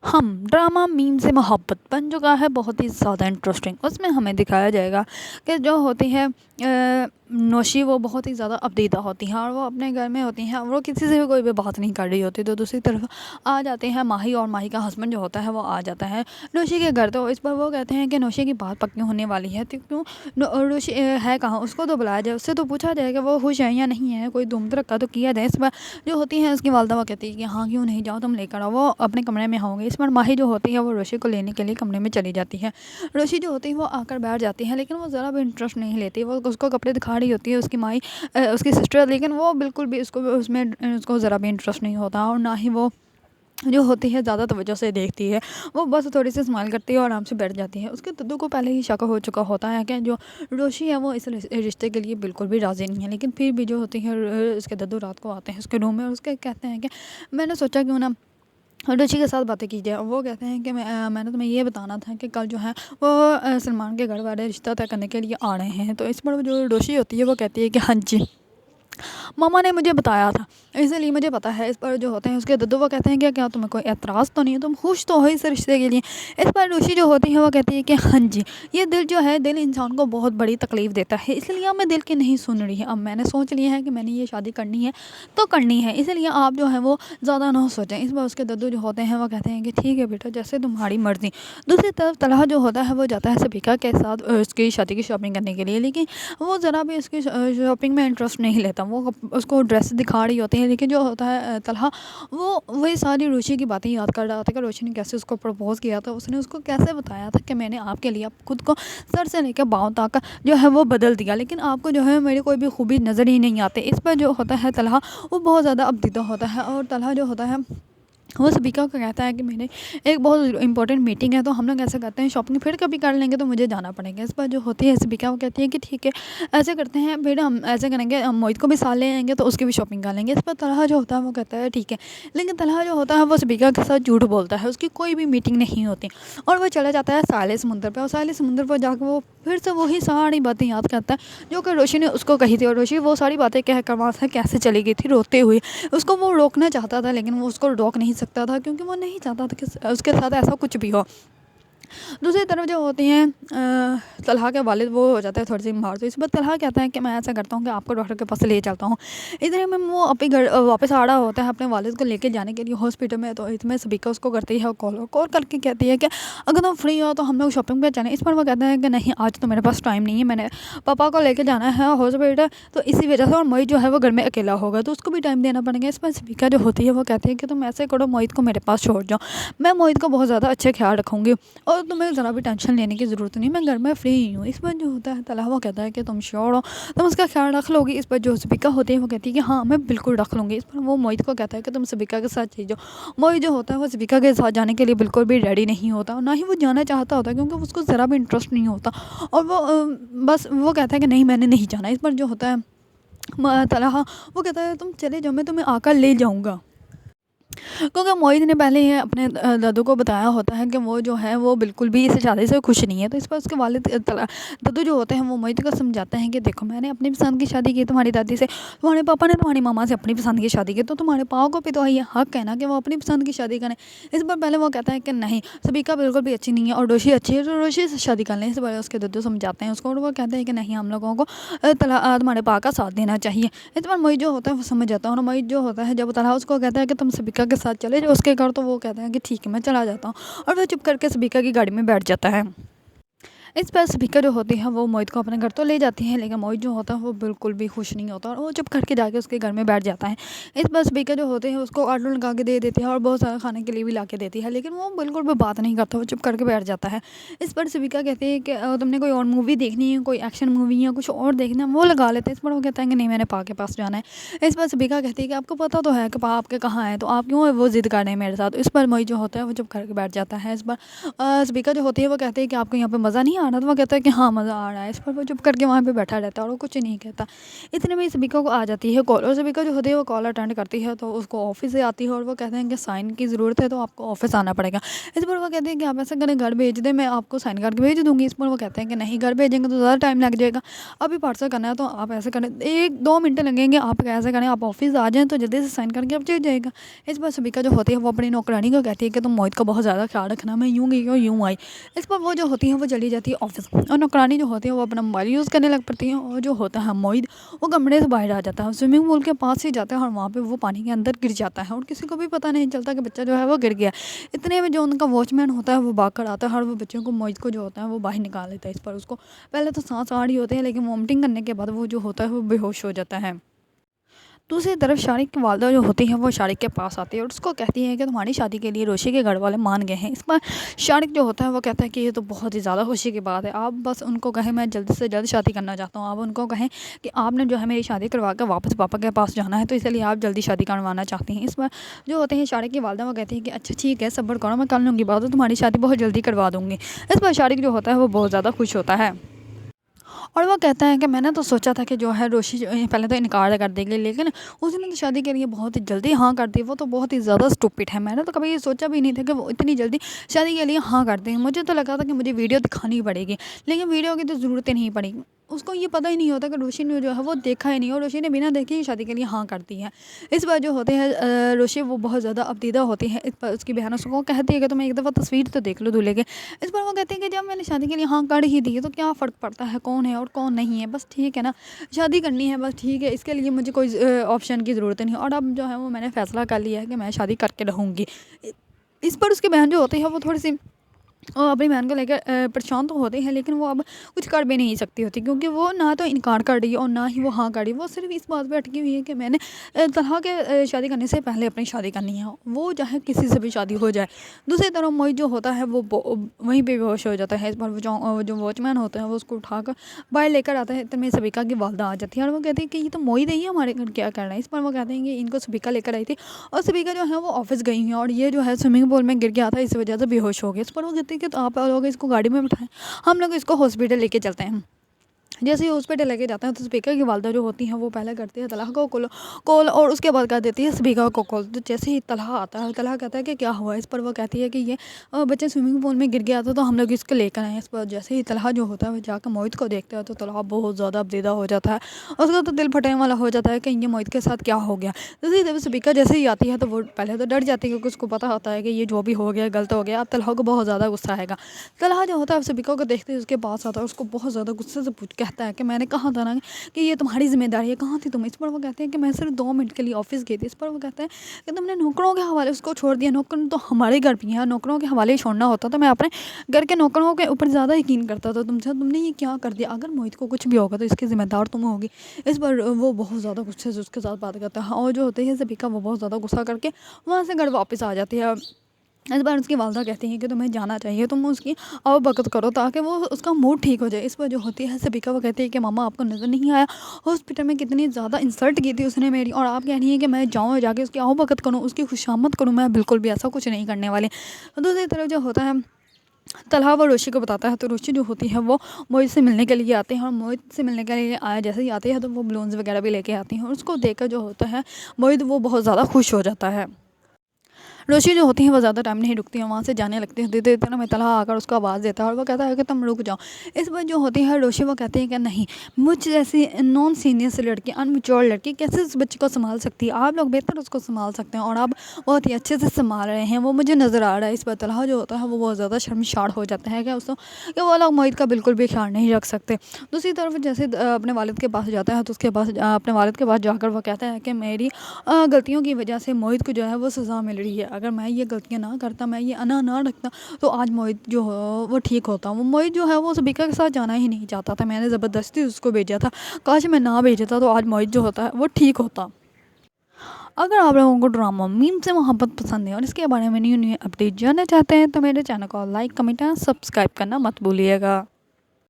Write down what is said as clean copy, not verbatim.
हम drama meme से मोहब्बत बन चुका है बहुत ही ज़्यादा इंटरेस्टिंग। उसमें हमें दिखाया जाएगा कि जो होती है नौशी, वो बहुत ही ज़्यादा अपदीदा होती हैं और वो अपने घर में होती हैं और वो किसी से भी कोई भी बात नहीं कर रही होती। तो दूसरी तरफ आ जाते हैं माही, और माही का हस्बैंड जो होता है वो आ जाता है नौशी के घर। तो इस पर वो कहते हैं कि नौशी की बात पक्की होने वाली है, तो क्यों नौशी है कहाँ, उसको तो बुलाया जाए, उससे तो पूछा जाए कि वो खुश है या नहीं है, कोई धूम धड़का तो किया जाए। इस पर जो होती है उसकी वालदा वो कहती है कि हाँ क्यों नहीं, जाओ तुम लेकर आओ, वो अपने कमरे में होंगे। इस पर माही जो होती है वो रोशी को लेने के लिए कमरे में चली जाती है। रोशी जो होती है वो आकर बैठ जाती है, लेकिन वो ज़रा भी इंटरेस्ट नहीं लेती। वो उसको कपड़े दिखा रही होती है उसकी माई, उसकी सिस्टर, लेकिन वो बिल्कुल भी उसको उसमें उसको ज़रा भी इंटरेस्ट नहीं होता, और ना ही वो जो होती है ज़्यादा तवज्जो से देखती है। वो बस थोड़ी सी स्माइल करती है और आराम से बैठ जाती है। उसके दद्दू को पहले ही शक हो चुका होता है कि जो रोशी है वो इस रिश्ते के लिए बिल्कुल भी राज़ी नहीं है, लेकिन फिर भी जो होती है उसके दद्दू रात को आते हैं उसके रूम में और उसके कहते हैं कि मैंने सोचा क्यों ना रुचि के साथ बातें की जाए। वो कहते हैं कि मैंने तुम्हें ये बताना था कि कल जो है वो सलमान के घर वाले रिश्ता तय करने के लिए आ रहे हैं। तो इस पर जो रोशी होती है वो कहती है कि हाँ जी, मामा ने मुझे बताया था, इसलिए मुझे पता है। इस पर जो होते हैं उसके दद्दू वो कहते हैं कि क्या तुम्हें कोई एतराज़ तो नहीं है, तुम खुश तो हो इस रिश्ते के लिए। इस पर ऋषि जो होती है वो कहती है कि हाँ जी, ये दिल जो है, दिल इंसान को बहुत बड़ी तकलीफ़ देता है, इसलिए अब मैं दिल की नहीं सुन रही है। अब मैंने सोच लिया है कि मैंने ये शादी करनी है तो करनी है, इसलिए आप जो है वो ज़्यादा ना सोचें। इस पर उसके दद्दू जो होते हैं वो कहते हैं कि ठीक है बेटा, जैसे तुम्हारी मर्ज़ी। दूसरी तरफ तलहा जो होता है वो जाता है सबिका के साथ उसकी शादी की शॉपिंग करने के लिए, लेकिन वो ज़रा भी उसकी शॉपिंग में इंटरेस्ट नहीं लेता। वो उसको ड्रेस दिखा रही होती है, लेकिन जो होता है तलहा, वो वही सारी रुचि की बातें याद कर रहा था कि रुचि ने कैसे उसको प्रपोज़ किया था, उसने उसको कैसे बताया था कि मैंने आपके लिए खुद को सर से लेकर पाँव तक जो है वो बदल दिया, लेकिन आपको जो है मेरी कोई भी खूबी नज़र ही नहीं आती। इस पर जो होता है तलहा वो बहुत ज़्यादा अपदीदा होता है, और तलहा जो होता है वो सबिका को कहता है कि मैंने एक बहुत इंपॉर्टेंट मीटिंग है, तो हम लोग ऐसा करते हैं शॉपिंग फिर कभी कर लेंगे, तो मुझे जाना पड़ेगा। इस पर जो होती है सबिका वो कहती है कि ठीक है, ऐसे करते हैं, फिर हम ऐसे करेंगे, हम मोहित को भी साथ ले आएंगे तो उसकी भी शॉपिंग कर लेंगे। इस पर तलहा जो होता है वो कहता है ठीक है, लेकिन तलहा जो होता है वो सबिका के साथ झूठ बोलता है, उसकी कोई भी मीटिंग नहीं होती, और वो चला जाता है साले समुंदर पर। और साले समुंदर पर जाकर वो फिर से वही सारी बातें याद करता है जो कि रोशी ने उसको कही थी, और रोशी वो सारी बातें कह कर वहाँ से कैसे चली गई थी रोते हुए। उसको वो रोकना चाहता था, लेकिन वो उसको रोक नहीं सकता था, क्योंकि वो नहीं चाहता था कि उसके साथ ऐसा कुछ भी हो। दूसरी तरफ जो होती हैं तलहा के वालिद, वो हो जाता है थोड़ी सी बीमार। तो इस पर तलहा कहता है कि मैं ऐसा करता हूँ कि आपको डॉक्टर के पास ले चलता हूँ। इधर में वो अपने घर वापस आ रहा होता है अपने वालिद को लेके जाने के लिए हॉस्पिटल में। तो इसमें सबिका उसको करती है कॉल करके कहती है कि अगर तुम फ्री हो तो हम लोग शॉपिंग पे चलें। इस पर वो कहता है कि नहीं, आज तो मेरे पास टाइम नहीं है, मैंने पापा को लेके जाना है हॉस्पिटल, तो इसी वजह से। और मोहित जो है वो घर में अकेला होगा, तो उसको भी टाइम देना पड़ेगा। इस पर सबिका जो होती है वो कहती है कि तुम ऐसे करो, मोहित को मेरे पास छोड़ जाओ, मैं मोहित को बहुत ज़्यादा अच्छे ख्याल रखूँगी और तुम्हें ज़रा भी टेंशन लेने की ज़रूरत नहीं, मैं घर में फ्री ही हूँ। इस पर जो होता है तलहा वो कहता है कि तुम श्योर हो, तुम उसका ख्याल रख लोगी। इस पर जो सबिका होती है वो कहती है कि हाँ मैं बिल्कुल रख लूँगी। इस पर वो मोहित को कहता है कि तुम सबिका के साथ चले जाओ। मोहित जो होता है वो सबिका के साथ जाने के लिए बिल्कुल भी रेडी नहीं होता, और ना ही वो जाना चाहता होता, क्योंकि उसको ज़रा भी इंटरेस्ट नहीं होता, और वो बस वो कहता है कि नहीं मैंने नहीं जाना। इस पर जो होता है तलहा वो कहता है तुम चले जाओ, मैं तुम्हें आकर ले जाऊँगा, क्योंकि मोहित ने पहले ही अपने दादू को बताया होता है कि वो जो है वो बिल्कुल भी इस शादी से खुश नहीं है। तो इस पर उसके वालिद दादू जो होते हैं वो मोहित को समझाते हैं कि देखो, मैंने अपनी पसंद की शादी की तुम्हारी दादी से, तुम्हारे पापा ने तुम्हारी मामा से अपनी पसंद की शादी की, तो तुम्हारे पापा को भी तो ये हक है ना कि वो अपनी पसंद की शादी करें। इस पर पहले वो कहता है कि नहीं, सबिका बिल्कुल भी अच्छी नहीं है और रोशी अच्छी है, तो रोशी से शादी कर लें। इस पर उसके दादू समझाते हैं उसको, और वो कहते हैं कि नहीं, हम लोगों को तुम्हारे पापा का साथ देना चाहिए। इस पर मोहित जो होता है वो समझ जाता है, और मोहित जो होता है जब तलहा उसको कहता है कि तुम सबिका के साथ चले जाओ उसके घर, तो वो कहते हैं कि ठीक है मैं चला जाता हूँ, और वो चुप करके सबिका की गाड़ी में बैठ जाता है। इस पर सबिका जो होती है वो मोहित को अपने घर तो ले जाती है, लेकिन मोहित जो होता है वो बिल्कुल भी खुश नहीं होता, और वो चुप करके जाके उसके घर में बैठ जाता है। इस पर सबिका जो होते हैं उसको आलू लगा के दे देती है और बहुत सारा खाने के लिए भी ला के देती है, लेकिन वो बिल्कुल भी बात नहीं करता, वो चुप करके बैठ जाता है। इस पर सबिका कहती है कि तुमने कोई और मूवी देखनी है, कोई एक्शन मूवी या कुछ और देखना है वो लगा लेते हैं। इस पर वो कहता है कि नहीं, मैंने पा के पास जाना है। इस पर सबिका कहती है कि आपको पता तो है कि पा आपके कहाँ है, तो आप क्यों वो जिद कर रहे हैं मेरे साथ। इस पर मोहित जो होता है वो चुप करके बैठ जाता है। इस पर सबिका जो होती है वो कहती है कि आपको यहाँ पर मज़ा नहीं आ रहा? तो वो कहता है कि हाँ मज़ा आ रहा है। इस पर वो चुप करके वहाँ पे बैठा रहता है और वो कुछ नहीं कहता। इतने में सबिका को आ जाती है कॉल, और सबिका जो होती है वो कॉल अटेंड करती है, तो उसको ऑफिस से आती है और वो कहते हैं कि साइन की ज़रूरत है तो आपको ऑफिस आना पड़ेगा। इस पर वो कहते हैं कि आप ऐसा करें घर भेज दें, मैं आपको साइन करके भेज दूँगी। इस पर वो कहते हैं कि नहीं, घर भेजेंगे तो ज़्यादा टाइम लग जाएगा, अभी पार्सल करना है तो आप ऐसे करें 1-2 मिनट लगेंगे, आप ऐसा करें आप ऑफिस आ जाएँ तो जल्दी से साइन करके आप चल जाएगा। इस पर सबिका जो होती है वो अपनी नौकरानी को कहती है कि तुम मोहित का बहुत ज़्यादा ख्याल रखना, मैं यूँ गई और यूँ आई। इस पर वो जो होती है वो चली जाती है ऑफिस, और नौकरानी जो होती है वो अपना मोबाइल यूज़ करने लग पड़ती है, और जो होता है मोहित वो कमरे से बाहर आ जाता है, स्विमिंग पूल के पास ही जाता है और वहाँ पे वो पानी के अंदर गिर जाता है और किसी को भी पता नहीं चलता कि बच्चा जो है वो गिर गया। इतने में जो उनका वॉचमैन होता है वो भाग कर आता है और वो बच्चों को, मोहित को जो होता है वो बाहर निकाल लेता है। इस पर उसको पहले तो सांस आ रही होती है, लेकिन वॉमिटिंग करने के बाद वो जो होता है वो बेहोश हो जाता है। दूसरी तरफ शारिक की वालदा जो होती है वो शारिक के पास आती है और उसको कहती है कि तुम्हारी शादी के लिए रोशी के घर वाले मान गए हैं। इस पर शारिक जो होता है वो कहता है कि ये तो बहुत ही ज़्यादा खुशी की बात है, आप बस उनको कहें मैं जल्द से जल्द शादी करना चाहता हूँ, आप उनको कहें कि आपने जो है मेरी शादी करवा कर वापस पापा के पास जाना है, तो इसलिए आप जल्दी शादी करवाना चाहती हैं। इस पर जो होते हैं शारिक की वालदा वो कहती है कि अच्छा ठीक है, सब्र करो, मैं कर लूँगी बात, तो तुम्हारी शादी बहुत जल्दी करवा दूँगी। इस पर शारिक जो होता है वो बहुत ज़्यादा खुश होता है और वो कहता है कि मैंने तो सोचा था कि जो है रोशी पहले तो इनकार कर देगी, लेकिन उसने तो शादी के लिए बहुत ही जल्दी हाँ कर दी, वो तो बहुत ही ज़्यादा स्टूपिड है। मैंने तो कभी ये सोचा भी नहीं था कि वो इतनी जल्दी शादी के लिए हाँ कर दें। मुझे तो लगा था कि मुझे वीडियो दिखानी पड़ेगी, लेकिन वीडियो की तो ज़रूरत ही नहीं पड़ी। उसको ये पता ही नहीं होता कि रोशी ने जो है वो देखा ही नहीं, और रोशी ने बिना देखे ही शादी के लिए हाँ कर दी है। इस बार जो होते हैं रोशी वो बहुत ज़्यादा अबदीदा होती है। इस पर उसकी बहन उसको कहती है कि तुम एक दफ़ा तस्वीर तो देख लो दूल्हे के। इस पर वो कहते हैं कि जब मैंने शादी के लिए हाँ कर ही दी है तो क्या फ़र्क पड़ता है कौन है और कौन नहीं है, बस ठीक है ना, शादी करनी है बस ठीक है, इसके लिए मुझे कोई ऑप्शन की ज़रूरत नहीं। और अब जो है वो मैंने फ़ैसला कर लिया है कि मैं शादी करके रहूँगी। इस पर उसकी बहन जो होती है वो थोड़ी सी अपनी बहन को लेकर परेशान तो होते हैं, लेकिन वो अब कुछ कर भी नहीं सकती होती, क्योंकि वो ना तो इनकार कर रही है और ना ही वो हाँ कर रही है। वो सिर्फ इस बात पे अटकी हुई है कि मैंने तलहा के शादी करने से पहले अपनी शादी करनी है, वो चाहे किसी से भी शादी हो जाए। दूसरी तरफ मोहित जो होता है वो वहीं पे बेहोश हो जाता है। इस पर वो जो वॉचमैन होता है वो उसको उठाकर बाहर लेकर आता है। इतने में सबिका की वालदा आ जाती है और वो कहते हैं कि ये तो मोहित ही हमारे घर क्या कर रहा है। इस पर वो कहते हैं कि इनको सबिका लेकर आई थी और सबिका जो है वो ऑफिस गई हैं और ये जो है स्विमिंग पूल में गिर गया था, इस वजह से बेहोश हो गया। इस पर वो कहते हैं कि तो आप लोग इसको गाड़ी में बिठाएं, हम लोग इसको हॉस्पिटल लेके चलते हैं। जैसे ही हॉस्पिटल लेके जाते हैं तो स्पीकर की वालदा जो होती हैं वो पहले करती है तलहा को कॉल और उसके बाद कर देती है स्पीकर को कॉल। तो जैसे ही तलहा आता है, तलहा कहता है कि क्या हुआ। इस पर वो कहती है कि ये बच्चे स्विमिंग पूल में गिर गया था तो हम लोग इसको लेकर आए। इस पर जैसे ही तलहा जो होता है वो जाकर मोहित को देखता है तो तलहा बहुत ज़्यादा अबदीदा हो जाता है, उसका तो दिल फटने वाला हो जाता है कि ये मोहित के साथ क्या हो गया। दूसरी तरफ स्पीकर जैसे ही आती है तो वो पहले तो डर जाती है, क्योंकि उसको पता होता है कि ये जो भी हो गया गलत हो गया। अब तलहा को बहुत ज़्यादा गुस्सा आएगा। तलहा जो होता है स्पीकर को देखते ही उसके पास आता है, उसको बहुत ज़्यादा गुस्से से कहता है कि मैंने कहा था ना कि ये तुम्हारी जिम्मेदारी है, कहाँ थी तुम। इस पर वो कहते हैं कि मैं सिर्फ 2 मिनट के लिए ऑफिस गई थी। इस पर वो कहते हैं कि तुमने नौकरों के हवाले उसको छोड़ दिया, नौकर तो हमारे घर भी हैं, नौकरों के हवाले ही छोड़ना होता तो मैं अपने घर के नौकरों के ऊपर ज़्यादा यकीन करता था तुमसे, तुमने ये क्या कर दिया। अगर मोहित को कुछ भी होगा तो इसकी जिम्मेदार तुम होगी। इस पर वो बहुत ज़्यादा गुस्से से उसके साथ बात करता है और जो होते हैं सबिका वो बहुत ज़्यादा गुस्सा करके वहाँ से घर वापस आ जाती है। इस बार उसकी वालदा कहती हैं कि तुम्हें जाना चाहिए, तुम उसकी अवभगत करो ताकि वो उसका मूड ठीक हो जाए। इस पर जो होती है सबिका वो कहती है कि मामा आपको नज़र नहीं आया हॉस्पिटल में कितनी ज़्यादा इंसल्ट की थी उसने मेरी, और आप कह रही हैं कि मैं जाऊँ जाके उसकी अवभगत करूँ, उसकी खुशामद करूँ। मैं बिल्कुल भी ऐसा कुछ नहीं करने वाली। दूसरी तरफ जो होता है तलहा वो रोशी को बताता है, तो रोशी जो होती है वो मोहित से मिलने के लिए आते हैं और मोहित से मिलने के लिए आया जैसे ही आते हैं तो वो बलून्स वगैरह भी लेके आती हैं और उसको देखकर जो होता है मोहित वो बहुत ज़्यादा खुश हो जाता है। रोशी जो होती है वो ज़्यादा टाइम नहीं रुकती है, वहाँ से जाने लगती है। धीरे धीरे में तलहा आकर उसको आवाज़ देता है और वो कहता है कि तुम रुक जाओ। इस पर जो होती है रोशी वो कहती है कि नहीं, मुझ जैसी नॉन सीनियर से लड़की, अनमेच्योर लड़की कैसे उस बच्चे को संभाल सकती है, आप लोग बेहतर उसको संभाल सकते हैं और आप बहुत ही अच्छे से संभाल रहे हैं, वो मुझे नज़र आ रहा है। इस पर तलहा जो होता है वो बहुत ज़्यादा शर्मसार हो जाता है कि उसको कि वो लोग मोहित का बिल्कुल भी ख्याल नहीं रख सकते। दूसरी तरफ जैसे अपने वालिद के पास जाता है तो उसके पास अपने वालिद के पास जाकर वो कहता है कि मेरी गलतियों की वजह से मोहित को जो है वो सज़ा मिल रही है, अगर मैं ये गलतियाँ ना करता, मैं ये अना ना रखता तो आज मोहित जो है वो ठीक होता। वो मोहित जो है वो सबिका के साथ जाना ही नहीं चाहता था, मैंने ज़बरदस्ती उसको भेजा था, काश मैं ना भेजता तो आज मोहित जो होता है वो ठीक होता। अगर आप लोगों को ड्रामा मीम से मोहब्बत पसंद है और इसके बारे में न्यू न्यू अपडेट जानना चाहते हैं तो मेरे चैनल को लाइक, कमेंट और सब्सक्राइब करना मत भूलिएगा।